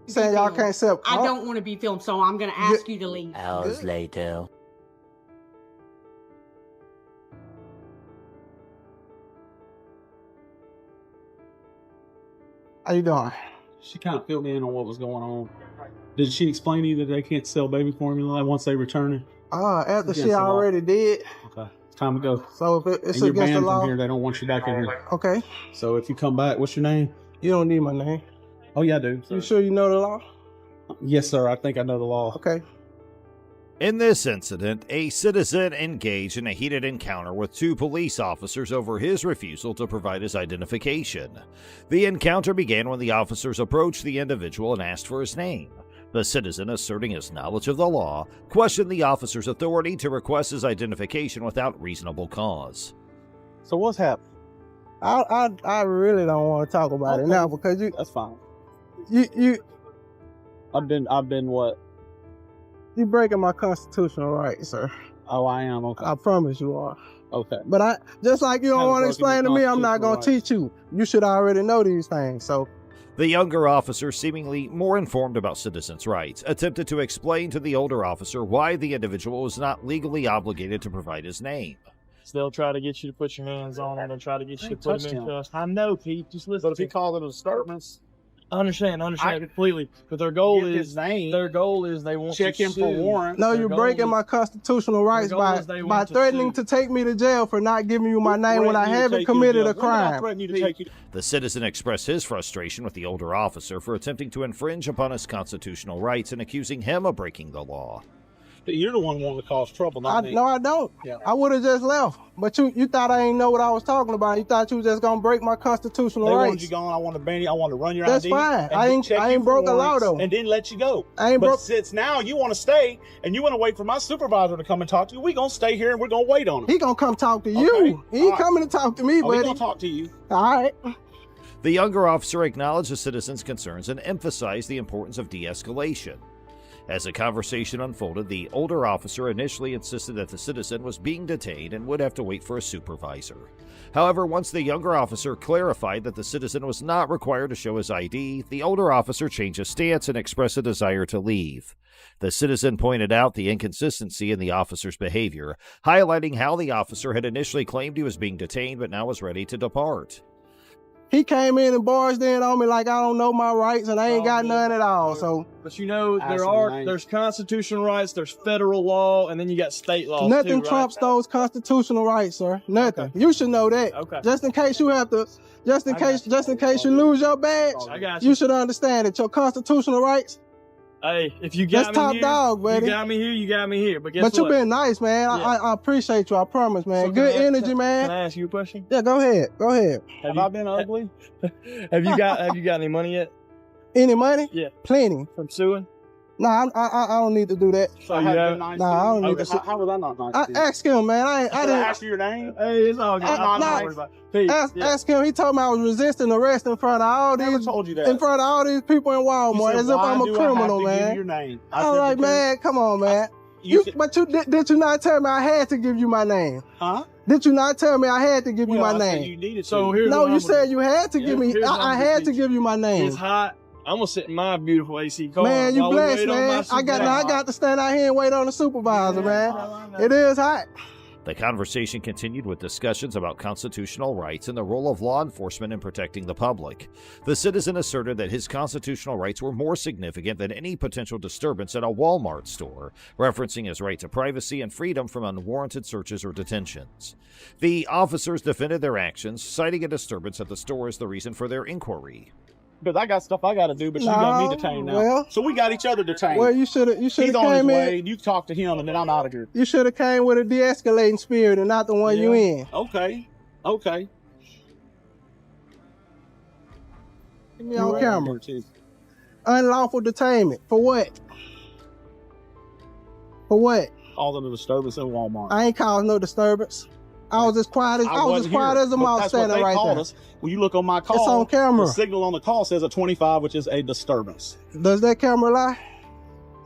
saying y'all can't sell. I don't want to be filmed, so I'm going to ask you to leave. Hours later. How you doing? She kind of filled me in on what was going on. Did she explain to you that they can't sell baby formula once they return it? After she already did. Okay, it's time to go. So if it's and you're against banned the law, from here. They don't want you back in here. Okay. So if you come back, what's your name? You don't need my name. Oh yeah, I do. You sure you know the law? Yes, sir. I think I know the law. Okay. In this incident, a citizen engaged in a heated encounter with two police officers over his refusal to provide his identification. The encounter began when the officers approached the individual and asked for his name. The citizen, asserting his knowledge of the law, questioned the officer's authority to request his identification without reasonable cause. So what's happened? I really don't want to talk about it now because That's fine. you I've been what? you breaking my constitutional rights, sir. Oh, I am. Okay. I promise you are. Okay. But I just like you don't Haven't want to broken explain to your me, I'm not gonna constitutional teach you. You should already know these things. So The younger officer, seemingly more informed about citizens' rights, attempted to explain to the older officer why the individual was not legally obligated to provide his name. They'll try to get you to put your hands on him and try to get you to put him in trust. I know, Pete. Just listen. But if he called it a disturbance, I understand completely. But their goal get is his name. Their goal is they want check to him sue. for warrant. no, Their you're goal breaking is- my constitutional rights goal is they by want to threatening sue. to take me to jail for not giving you my name when I haven't committed a crime. The citizen expressed his frustration with the older officer for attempting to infringe upon his constitutional rights and accusing him of breaking the law. You're the one wanting to cause trouble, not me. No, I don't. Yeah. I would have just left. But you thought I didn't know what I was talking about. You thought you was just gonna break my constitutional They rights. wanted you gone. I want to ban you. I want to run your That's ID. fine. and I ain't check you for broke a law warrants though. And then let you go. I ain't but broke. since now you want to stay and you want to wait for my supervisor to come and talk to you, we gonna stay here and we're gonna wait on him. He gonna come talk to Okay. you. He ain't All right. coming to talk to me, He buddy. gonna talk to you. All right. The younger officer acknowledged the citizen's concerns and emphasized the importance of de-escalation. As the conversation unfolded, the older officer initially insisted that the citizen was being detained and would have to wait for a supervisor. However, once the younger officer clarified that the citizen was not required to show his ID, the older officer changed his stance and expressed a desire to leave. The citizen pointed out the inconsistency in the officer's behavior, highlighting how the officer had initially claimed he was being detained but now was ready to depart. He came in and barged in on me like I don't know my rights and I ain't got none at all. So But you know, Ask him the name. there's constitutional rights, there's federal law, and then you got state law. nothing too, right? trumps those constitutional rights, sir. Nothing. You should know that. Okay. Just in case you have to, just in I case got you lose your badge, I got you you. should understand that your constitutional rights. Hey, if you got That's me top here, dog, buddy. You got me here, you got me here. But guess But what? you've been nice, man. Yeah. I appreciate you. I promise, man. So Good can I- energy, Can man. I ask you a question? Yeah, go ahead. Go ahead. Have I been ugly? Have you got any money yet? Any money? Yeah. Plenty. From suing? Nah, I don't need to do that. So Oh, I you haven't have- been nice Nah, to you? I don't need Okay, to- How was I not nice I to you? asked him, man. I Did I didn't ask you your name? Hey, it's all good. I- I'm nah, not worried about it. Pete, yeah. ask him. He told me I was resisting arrest in front of all I never these told you that. in front of all these people in You Walmart said, as if "Why I'm a do I have criminal, to give man. your name?" I I was said, like, "Because man, come on, man. you said- But you did you not tell me I had to give you my name? huh? Did you not tell me I had to give you Well, my I said name? you needed So to. here's No, what you I'm said you had to Yeah, give me. here's what I I'm had gonna to teach give you my name. It's hot. I'm gonna sit in my beautiful AC car. Man, you while we blessed, wait on my man. I supervisor. got to stand out here and wait on the supervisor, man. It is hot. The conversation continued with discussions about constitutional rights and the role of law enforcement in protecting the public. The citizen asserted that his constitutional rights were more significant than any potential disturbance at a Walmart store, referencing his right to privacy and freedom from unwarranted searches or detentions. The officers defended their actions, citing a disturbance at the store as the reason for their inquiry. Because I got stuff I got to do, but you got me No, detained now. well- So we got each other detained. Well, you should have He's on his came way. in. You talk to him, and then I'm out of here. You should have came with a de-escalating spirit and not the one you in. Okay. Okay. Get me on camera. Unlawful detainment for what? For what? All of the disturbance in Walmart. I ain't caused no disturbance. I was as quiet as wasn't here, a but mouse that's what standing they right called there. us. When you look on my call, It's on camera. the signal on the call says a 25, which is a disturbance. Does that camera lie?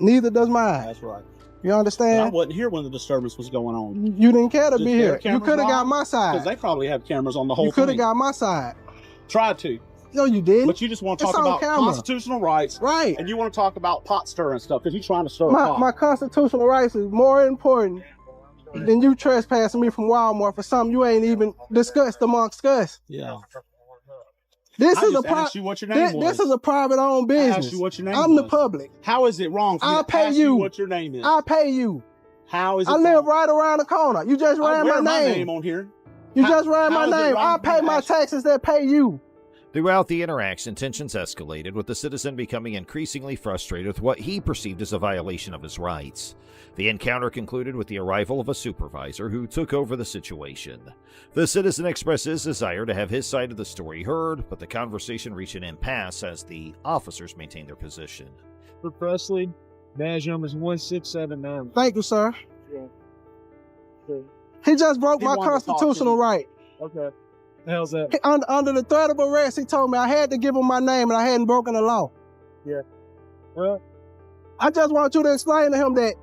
Neither does mine. That's right. You But I understand? wasn't here when the disturbance was going on. You didn't care to Did be their here. You cameras could have got lie? my Because side. they probably have cameras on the whole You could have thing. got my side. Tried to. No, you didn't. But you just want to It's talk on about camera. constitutional rights, Right. and you want to talk about pot stirring stuff because you're trying to stir a My pot. constitutional rights is more important than you trespassing me from Walmart for something you ain't even discussed amongst us. Yeah. This I is just a asked you what your name was. This is a private owned I business. asked you what your name I'm was. the public. How is it wrong for me I'll to pay ask you. what your name is? I'll pay you. How is it I live wrong? right around the corner. You just I ran wear my name. name on here. You How- just ran how my is it name. wrong I'll for me pay to my ask- taxes that pay you. Throughout the interaction, tensions escalated, with the citizen becoming increasingly frustrated with what he perceived as a violation of his rights. The encounter concluded with the arrival of a supervisor who took over the situation. The citizen expressed his desire to have his side of the story heard, but the conversation reached an impasse as the officers maintained their position. For Presley, badge number is 1679. Thank you, sir. Yeah. He just broke He my wanted to talk to constitutional me. right. Okay. The hell's that? Under the threat of arrest, he told me I had to give him my name and I hadn't broken the law. Well, I just want you to explain to him that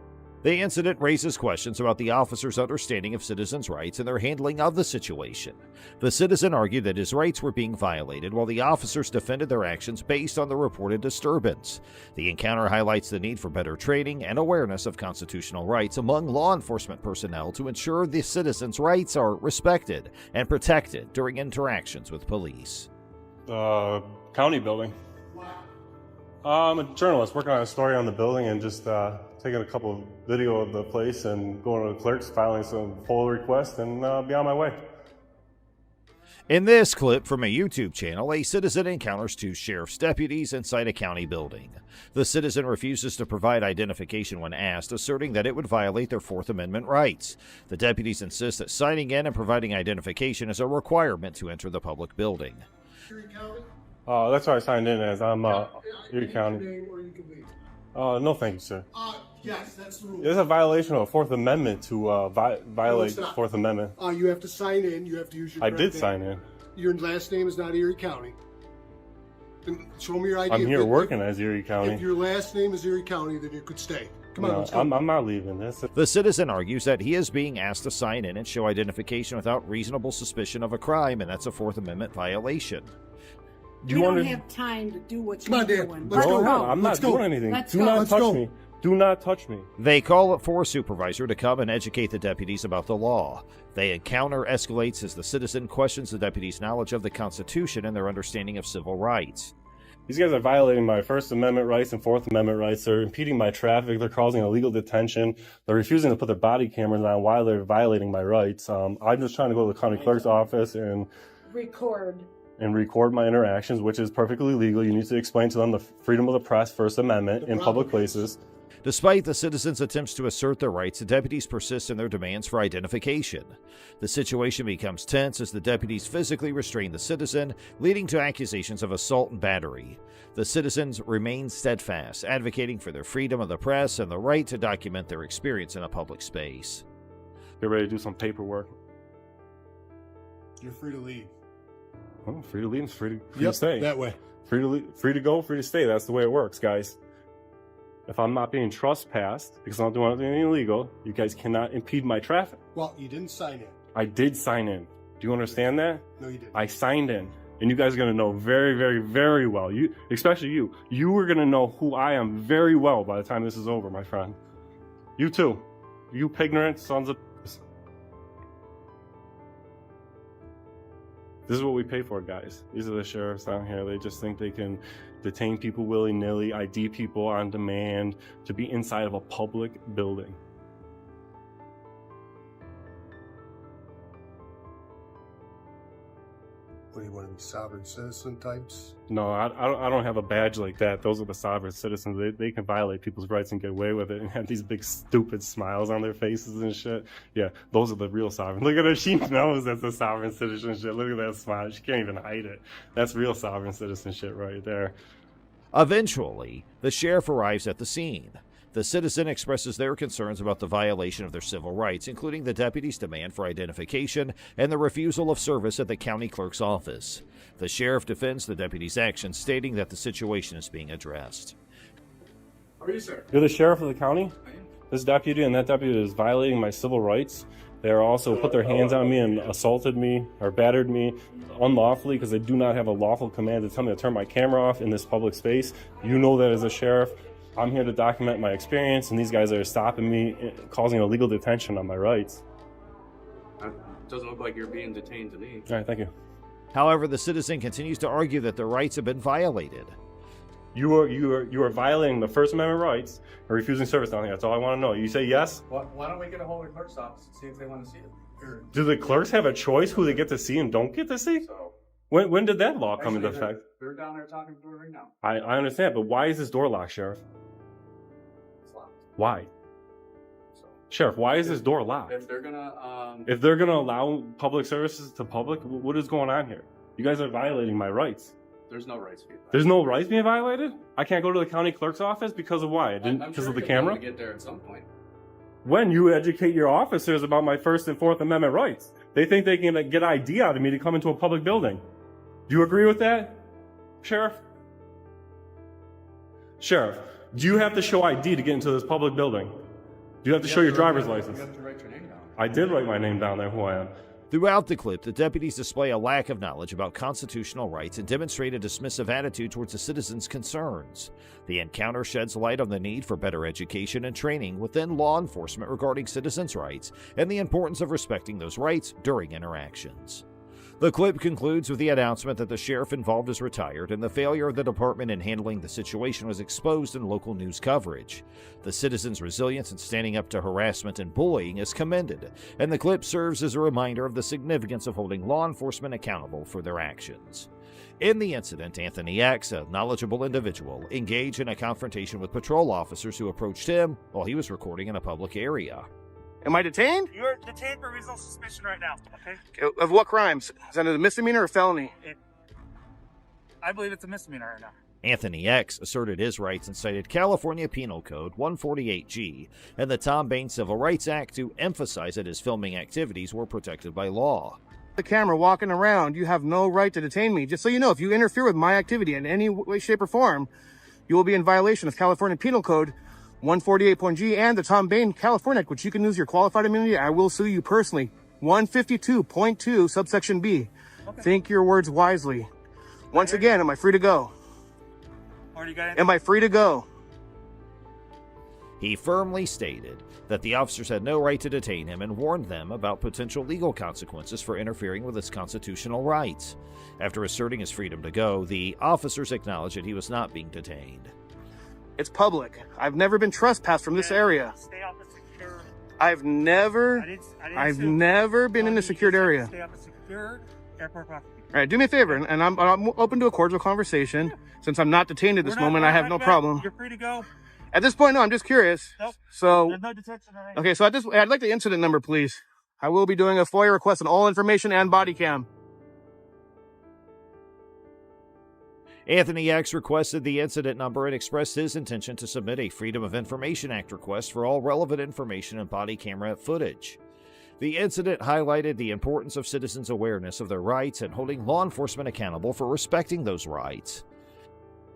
The incident raises questions about the officers' understanding of citizens' rights and their handling of the situation. The citizen argued that his rights were being violated, while the officers defended their actions based on the reported disturbance. The encounter highlights the need for better training and awareness of constitutional rights among law enforcement personnel to ensure the citizens' rights are respected and protected during interactions with police. County building. I'm a journalist working on a story on the building and just taking a couple of video of the place and going to the clerks, filing some FOIL requests, and be on my way. In this clip from a YouTube channel, a citizen encounters two sheriff's deputies inside a county building. The citizen refuses to provide identification when asked, asserting that it would violate their Fourth Amendment rights. The deputies insist that signing in and providing identification is a requirement to enter the public building. That's why I signed in as. I'm Erie County. No, thank you, sir. Yes, that's the rule. There's a violation of the Fourth Amendment to violate the Fourth Amendment. You have to sign in. You have to use your. I correct did name. sign in. Your last name is not Erie County. Then show me your ID. I'm here working as Erie County. If your last name is Erie County, then you could stay. Come on, No, let's go. I'm not leaving. The citizen argues that he is being asked to sign in and show identification without reasonable suspicion of a crime, and that's a Fourth Amendment violation. We don't have time to do what Come on, you're Dan. doing. Let's go. I'm not Let's go. doing anything. Let's Do go. not Let's touch go. me. Do not touch me. They call for a supervisor to come and educate the deputies about the law. The encounter escalates as the citizen questions the deputies' knowledge of the Constitution and their understanding of civil rights. These guys are violating my First Amendment rights and Fourth Amendment rights. They're impeding my traffic. They're causing illegal detention. They're refusing to put their body cameras on while they're violating my rights. I'm just trying to go to the county clerk's office and record my interactions, which is perfectly legal. You need to explain to them the freedom of the press, First Amendment, in public places. Despite the citizens' attempts to assert their rights, the deputies persist in their demands for identification. The situation becomes tense as the deputies physically restrain the citizen, leading to accusations of assault and battery. The citizens remain steadfast, advocating for their freedom of the press and the right to document their experience in a public space. Get ready to do some paperwork. You're free to leave. Oh, free to leave, free to stay. That way. Free to leave, free to go, free to stay. That's the way it works, guys. If I'm not being trespassed because I'm not doing anything illegal, you guys cannot impede my traffic. Well, you didn't sign in. I did sign in. Do you understand that? No, you didn't. I signed in. And you guys are going to know very, very, very well. Especially you. You are going to know who I am very well by the time this is over, my friend. You too. You ignorant sons of... This is what we pay for, guys. These are the sheriffs out here. They just think they can detain people willy-nilly, ID people on demand, to be inside of a public building. What do you want to be, sovereign citizen types? No, I don't have a badge like that. Those are the sovereign citizens. They can violate people's rights and get away with it and have these big stupid smiles on their faces and shit. Yeah, those are the real sovereign. Look at her. She knows that's a sovereign citizenship. Look at that smile. She can't even hide it. That's real sovereign citizenship right there. Eventually, the sheriff arrives at the scene. The citizen expresses their concerns about the violation of their civil rights, including the deputy's demand for identification and the refusal of service at the county clerk's office. The sheriff defends the deputy's actions, stating that the situation is being addressed. How are you, sir? You're the sheriff of the county? This deputy and that deputy is violating my civil rights. They are also put their hands on me and assaulted me or battered me unlawfully because they do not have a lawful command to tell me to turn my camera off in this public space. You know that as a sheriff. I'm here to document my experience, and these guys are stopping me, causing illegal detention on my rights. It doesn't look like you're being detained to me. All right, thank you. However, the citizen continues to argue that their rights have been violated. You are violating the First Amendment rights and refusing service down here. That's all I want to know. You say yes? Why don't we get a hold of the clerk's office and see if they want to see it? Do the clerks have a choice who they get to see and don't get to see? So, When did that law come into effect? they're down there talking to her right now. I understand, but why is this door locked, Sheriff? It's locked. Why? So, Sheriff, why is this door locked? if they're gonna allow public services to public, what is going on here? You guys are violating my rights. there's no rights being violated. There's no rights being violated? I can't go to the county clerk's office because of why? I'm Because sure of the you'll be able camera? to get there at some point. When you educate your officers about my First and Fourth Amendment rights, they think they can get ID out of me to come into a public building. Do you agree with that, Sheriff? Sheriff, do you have to show ID to get into this public building? Do you have to show your driver's license? You have to write your name down. I did write my name down there, who I am. Throughout the clip, the deputies display a lack of knowledge about constitutional rights and demonstrate a dismissive attitude towards the citizens' concerns. The encounter sheds light on the need for better education and training within law enforcement regarding citizens' rights and the importance of respecting those rights during interactions. The clip concludes with the announcement that the sheriff involved is retired and the failure of the department in handling the situation was exposed in local news coverage. The citizens' resilience in standing up to harassment and bullying is commended, and the clip serves as a reminder of the significance of holding law enforcement accountable for their actions. In the incident, Anthony X, a knowledgeable individual, engaged in a confrontation with patrol officers who approached him while he was recording in a public area. Am I detained? You're detained for reasonable suspicion right now, okay? Of what crimes? Is that a misdemeanor or felony? I believe it's a misdemeanor right now. Anthony X asserted his rights and cited California Penal Code 148G and the Tom Bain Civil Rights Act to emphasize that his filming activities were protected by law. The camera walking around, you have no right to detain me. Just so you know, if you interfere with my activity in any way, shape, or form, you will be in violation of California Penal Code 148.G and the Tom Bain California Act, which you can use your qualified immunity. I will sue you personally. 152.2 subsection B. Okay. Think your words wisely. Once again, am I free to go? Am I free to go? He firmly stated that the officers had no right to detain him and warned them about potential legal consequences for interfering with his constitutional rights. After asserting his freedom to go, the officers acknowledged that he was not being detained. It's public. I've never been trespassed from this area. Stay off the secured. I've never been in a secured area. Stay off the secured airport property. All right, do me a favor, and I'm open to a cordial conversation. Yeah. Since I'm not detained at this moment, I have no problem. You're free to go. At this point, no, I'm just curious. Nope. So, there's no detention or anything. Okay, so I'd like the incident number, please. I will be doing a FOIA request on all information and body cam. Anthony X requested the incident number and expressed his intention to submit a Freedom of Information Act request for all relevant information and body camera footage. The incident highlighted the importance of citizens' awareness of their rights and holding law enforcement accountable for respecting those rights.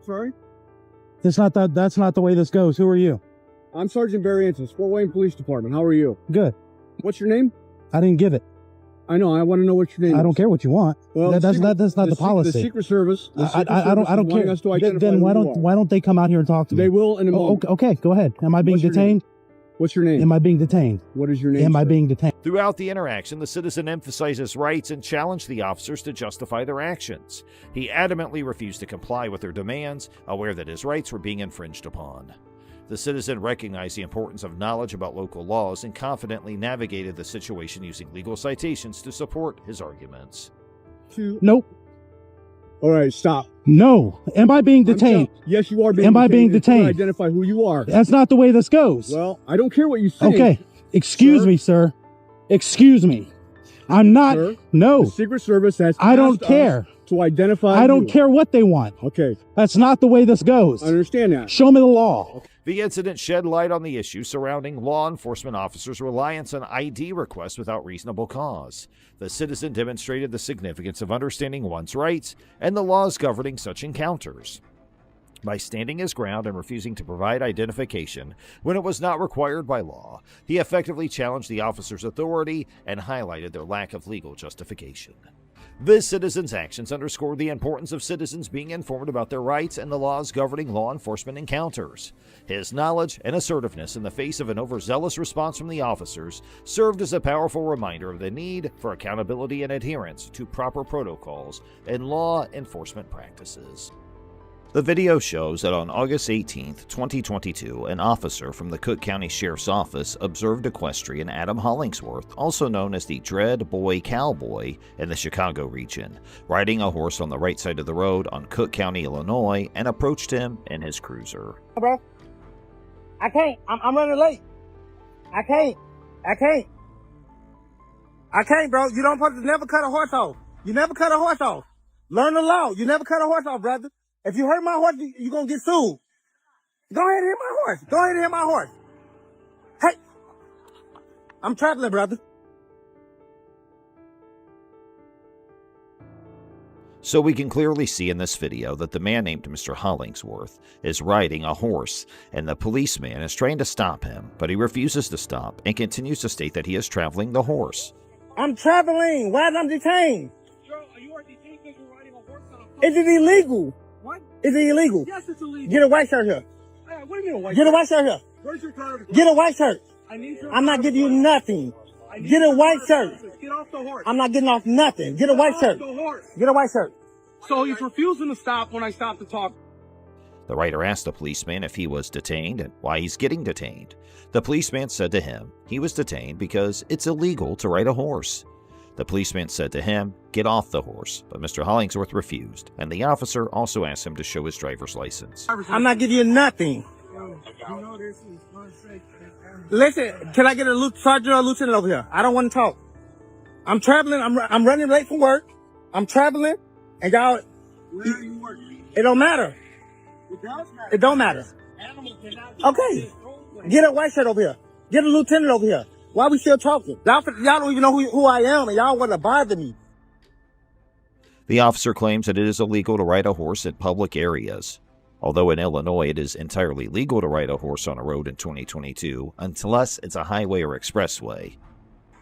Sorry? That's not the way this goes. Who are you? I'm Sergeant Barry Antis, Fort Wayne Police Department. How are you? Good. What's your name? I didn't give it. I know. I want to know what your name is. I don't care what you want. Well, that's not the policy. The Secret Service. I don't care. Then why don't they come out here and talk to me? They will in a moment. Okay, go ahead. Am I being detained? What's your name? Am I being detained? What is your name? Am I being detained? Throughout the interaction, the citizen emphasized his rights and challenged the officers to justify their actions. He adamantly refused to comply with their demands, aware that his rights were being infringed upon. The citizen recognized the importance of knowledge about local laws and confidently navigated the situation using legal citations to support his arguments. Nope. All right, stop. No. Am I being detained? Yes, you are being detained. Am I being detained? Identify who you are. That's not the way this goes. Well, I don't care what you say. Okay. Excuse me, sir. Excuse me. I'm not. Sir, no. The Secret Service has I don't care. To identify I don't care what they want. Okay. That's not the way this goes. I understand that. Show me the law. The incident shed light on the issue surrounding law enforcement officers' reliance on ID requests without reasonable cause. The citizen demonstrated the significance of understanding one's rights and the laws governing such encounters. By standing his ground and refusing to provide identification when it was not required by law, he effectively challenged the officer's authority and highlighted their lack of legal justification. This citizen's actions underscore the importance of citizens being informed about their rights and the laws governing law enforcement encounters. His knowledge and assertiveness in the face of an overzealous response from the officers served as a powerful reminder of the need for accountability and adherence to proper protocols and law enforcement practices. The video shows that on August 18, 2022, an officer from the Cook County Sheriff's Office observed equestrian Adam Hollingsworth, also known as the Dread Boy Cowboy in the Chicago region, riding a horse on the right side of the road on Cook County, Illinois, and approached him in his cruiser. Bro, I can't. I'm running late. I can't, bro. You don't supposed to never cut a horse off. You never cut a horse off. Learn the law. You never cut a horse off, brother. If you hurt my horse, you're going to get sued. Go ahead and hit my horse. Go ahead and hit my horse. Hey, I'm traveling, brother. So we can clearly see in this video that the man named Mr. Hollingsworth is riding a horse, and the policeman is trying to stop him, but he refuses to stop and continues to state that he is traveling the horse. I'm traveling. Why am I detained? You are detained because you're riding a horse on a... Is it illegal? What? Is it illegal? Yes, it's illegal. Get a white shirt here. Hey, what do you mean a white shirt? Get a white shirt here. Where's your card? Get a white shirt. I need your I'm not giving you nothing. Get a white shirt. Get off the horse. I'm not getting off nothing. Get a white shirt. Get a white shirt. So he's refusing to stop when I stop to talk. The writer asked the policeman if he was detained and why he's getting detained. The policeman said to him he was detained because it's illegal to ride a horse. The policeman said to him, "Get off the horse," but Mr. Hollingsworth refused, and the officer also asked him to show his driver's license. I'm not giving you nothing. Listen, can I get a sergeant or a lieutenant over here? I don't want to talk. I'm traveling. I'm running late from work. I'm traveling, and y'all. Where are you working? It don't matter. It does matter. It don't matter. Okay. Get a white shirt over here. Get a lieutenant over here. Why are we still talking? Y'all don't even know who I am, and y'all want to bother me. The officer claims that it is illegal to ride a horse in public areas. Although in Illinois it is entirely legal to ride a horse on a road in 2022, unless it's a highway or expressway.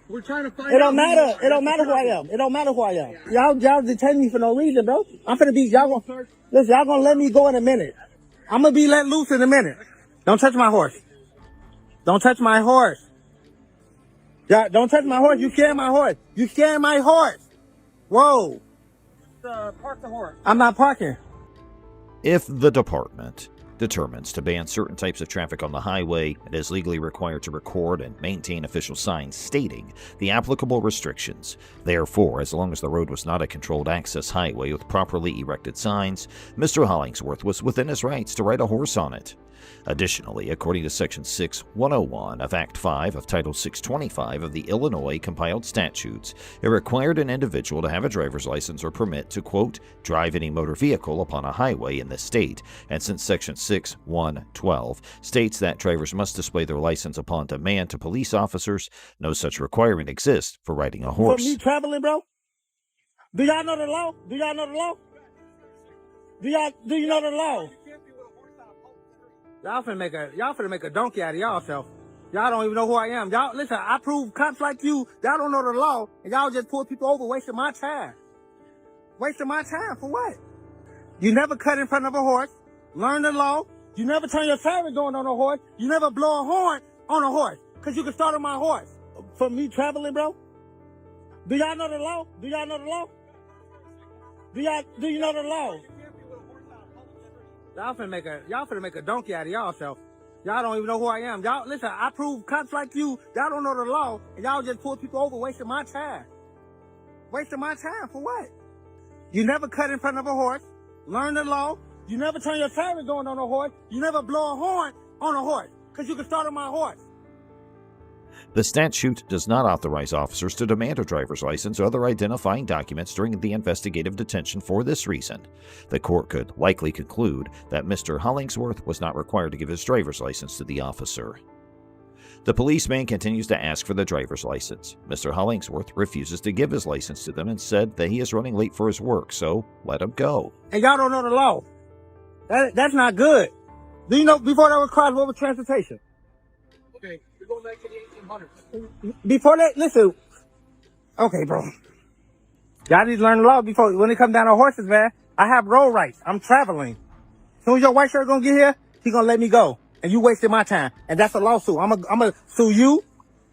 We're trying to find It don't matter. It don't matter who I am. It don't matter who I am. Y'all detain me for no reason, bro. I'm finna be, y'all gonna let me go in a minute. I'm gonna be let loose in a minute. Don't touch my horse. Don't touch my horse. Yeah, don't touch my horse. You scaring my horse. You scaring my horse. Whoa. Park the horse. I'm not parking. If the department determines to ban certain types of traffic on the highway, it is legally required to record and maintain official signs stating the applicable restrictions. Therefore, as long as the road was not a controlled access highway with properly erected signs, Mr. Hollingsworth was within his rights to ride a horse on it. Additionally, according to Section 6101 of Act 5 of Title 625 of the Illinois Compiled Statutes, it required an individual to have a driver's license or permit to, quote, drive any motor vehicle upon a highway in this state, and since Section 6112 states that drivers must display their license upon demand to police officers, no such requirement exists for riding a horse. For me traveling, bro? Do y'all know the law? Do y'all know the law? Do you know the law? Y'all finna make a donkey out of y'allself. Y'all don't even know who I am. Y'all, listen, I prove cops like you, y'all don't know the law, and y'all just pull people over, wasting my time. Wasting my time for what? You never cut in front of a horse. Learn the law. You never turn your siren going on a horse. You never blow a horn on a horse, because you can start on my horse. For me traveling, bro? Do y'all know the law? Do y'all know the law? Do you know the law? Y'all finna make a donkey out of y'allself. Y'all don't even know who I am. Y'all, listen, I prove cops like you, y'all don't know the law, and y'all just pull people over, wasting my time. Wasting my time for what? You never cut in front of a horse. Learn the law. You never turn your siren going on a horse. You never blow a horn on a horse, because you can start on my horse. The statute does not authorize officers to demand a driver's license or other identifying documents during the investigative detention for this reason. The court could likely conclude that Mr. Hollingsworth was not required to give his driver's license to the officer. The policeman continues to ask for the driver's license. Mr. Hollingsworth refuses to give his license to them and said that he is running late for his work, so let him go. And y'all don't know the law. That's not good. Do you know before that was cars, what was transportation? Okay, we're going back to the 1800s. Before that, listen. Okay, bro. Y'all need to learn the law before when it comes down to horses, man. I have road rights. I'm traveling. As soon as your white shirt gonna get here, he gonna let me go. And you wasted my time. And that's a lawsuit. I'm gonna sue you.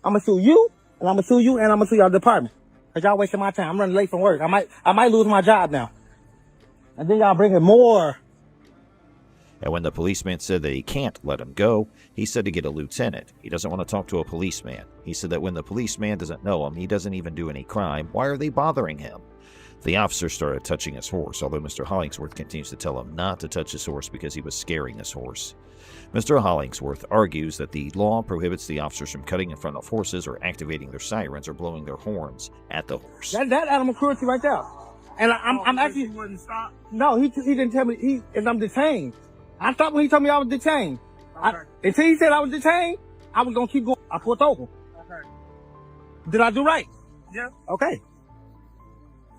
I'm gonna sue you. And I'm gonna sue you. And I'm gonna sue your department. Cause y'all wasting my time. I'm running late from work. I might lose my job now. And then y'all bring in more. And when the policeman said that he can't let him go, he said to get a lieutenant. He doesn't want to talk to a policeman. He said that when the policeman doesn't know him, he doesn't even do any crime. Why are they bothering him? The officer started touching his horse, although Mr. Hollingsworth continues to tell him not to touch his horse because he was scaring his horse. Mr. Hollingsworth argues that the law prohibits the officers from cutting in front of horses or activating their sirens or blowing their horns at the horse. That animal cruelty right there. And I'm actually... He wouldn't stop? No, he didn't tell me, and I'm detained. I stopped when he told me I was detained. Okay. Until he said I was detained, I was going to keep going. I pulled over. Okay. Did I do right? Yeah. Okay.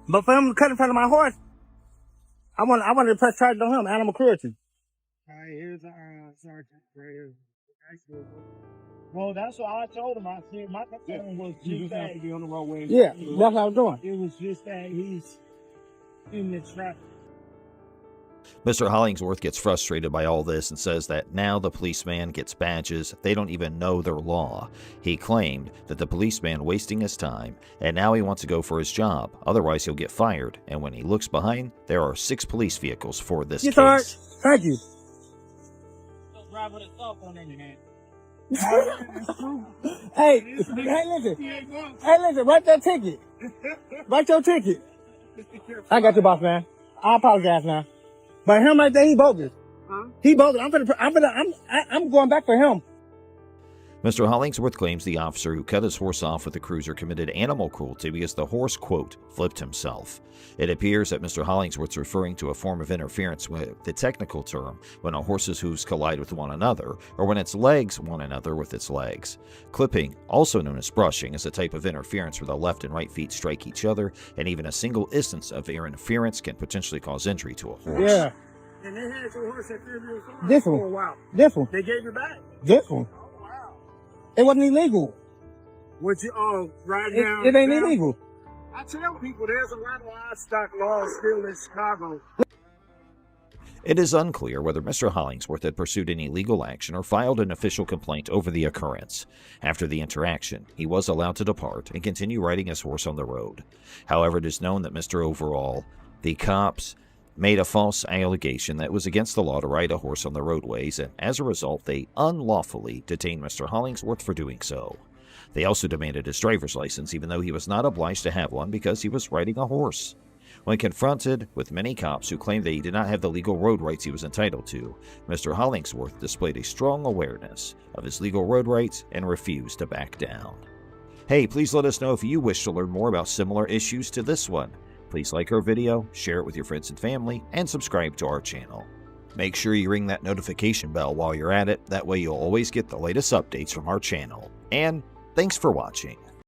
But for him to cut in front of my horse, I wanted to press charges on him, animal cruelty. All right, here's Sergeant right here. Well, that's what I told him. I said my concern was just that to be on the roadway. Yeah, that's what I was doing. it was just that he's in the traffic. Mr. Hollingsworth gets frustrated by all this and says that now the policeman gets badges, they don't even know their law. He claimed that the policeman wasting his time, and now he wants to go for his job, otherwise he'll get fired. And when he looks behind, there are 6 police vehicles for this case. Sarge. Thank you. Drive with a cell phone in your hand. Hey, listen, write that ticket. Write your ticket. I got you, boss man. I apologize now. But him right there, he bogus. Huh? He bogus. I'm going back for him. Mr. Hollingsworth claims the officer who cut his horse off with the cruiser committed animal cruelty because the horse, quote, flipped himself. It appears that Mr. Hollingsworth's referring to a form of interference with the technical term when a horse's hooves collide with one another, or when its legs one another with its legs. Clipping, also known as brushing, is a type of interference where the left and right feet strike each other, and even a single instance of interference can potentially cause injury to a horse. Yeah. And they had your horse at Fairview Farm This for one. a while. This one. They gave it back. This one. Oh, wow. It wasn't illegal. Would you, right now? It ain't illegal. I tell people there's a lot of livestock laws still in Chicago. It is unclear whether Mr. Hollingsworth had pursued any legal action or filed an official complaint over the occurrence. After the interaction, he was allowed to depart and continue riding his horse on the road. However, it is known that Mr. Overall, the cops, made a false allegation that it was against the law to ride a horse on the roadways, and as a result, they unlawfully detained Mr. Hollingsworth for doing so. They also demanded his driver's license, even though he was not obliged to have one because he was riding a horse. When confronted with many cops who claimed that he did not have the legal road rights he was entitled to, Mr. Hollingsworth displayed a strong awareness of his legal road rights and refused to back down. Hey, please let us know if you wish to learn more about similar issues to this one. Please like our video, share it with your friends and family, and subscribe to our channel. Make sure you ring that notification bell while you're at it, that way you'll always get the latest updates from our channel. And thanks for watching.